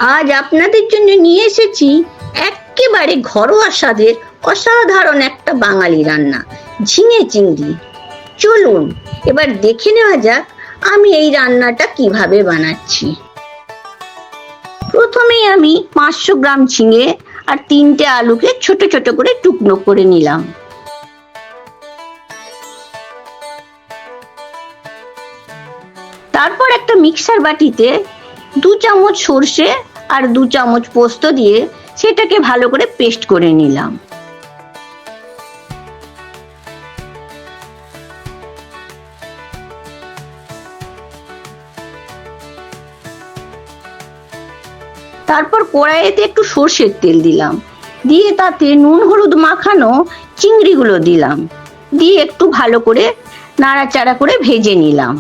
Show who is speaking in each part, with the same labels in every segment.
Speaker 1: আজ আপনাদের জন্য নিয়ে এসেছি একেবারে ঘরোয়া স্বাদের অসাধারণ একটা বাঙালি রান্না, ঝিঙে চিংড়ি। চলুন এবার দেখে নেওয়া যাক আমি এই রান্নাটা কিভাবে বানাচ্ছি। প্রথমেই আমি 500 গ্রাম ঝিঙে আর 3টে আলুকে ছোট ছোট করে টুকরো করে নিলাম। তারপর একটা মিক্সার বাটিতে 2 চামচ সর্ষে আর 2 চামচ পোস্ত দিয়ে সেটাকে ভালো করে পেস্ট করে নিলাম। তারপর কড়াইতে একটু সর্ষের তেল দিলাম, দিয়ে তাতে নুন হলুদ মাখানো চিংড়িগুলো দিলাম, দিয়ে একটু ভালো করে নাড়াচাড়া করে ভেজে নিলাম।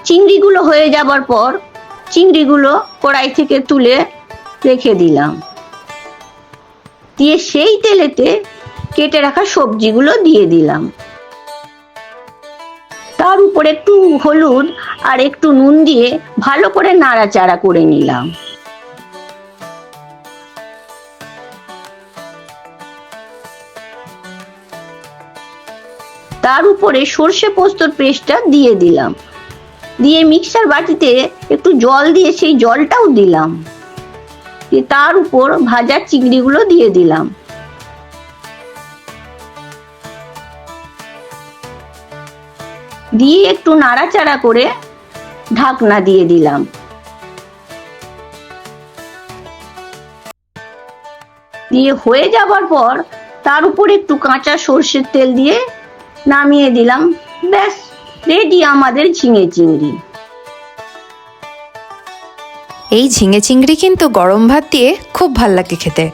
Speaker 1: চিংড়িগুলো হয়ে যাবার পর চিংড়িগুলো কড়াই থেকে তুলে রেখে দিলাম, দিয়ে সেই তেলেতে কেটে রাখা সবজিগুলো দিয়ে দিলাম। তার উপর একটু হলুদ আর একটু নুন দিয়ে ভালো করে নাড়াচাড়া করে নিলাম। তার উপরে সর্ষে পোস্তর পেস্টটা দিয়ে দিলাম, দিয়ে মিক্সার বাটিতে একটু জল দিয়ে সেই জলটাও দিলাম, তার উপর ভাজা চিংড়িগুলো দিয়ে দিলাম। দিয়ে একটু নাড়াচাড়া করে ঢাকনা দিয়ে দিলাম। দিয়ে হয়ে যাবার পর তার উপর একটু কাঁচা সর্ষের তেল দিয়ে নামিয়ে দিলাম। ব্যাস, রেডি আমাদের ঝিঙে চিংড়ি।
Speaker 2: এই ঝিঙে চিংড়ি কিন্তু গরম ভাত দিয়ে খুব ভাল লাগে খেতে।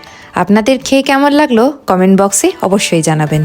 Speaker 2: আপনাদের খেয়ে কেমন লাগলো কমেন্ট বক্সে অবশ্যই জানাবেন।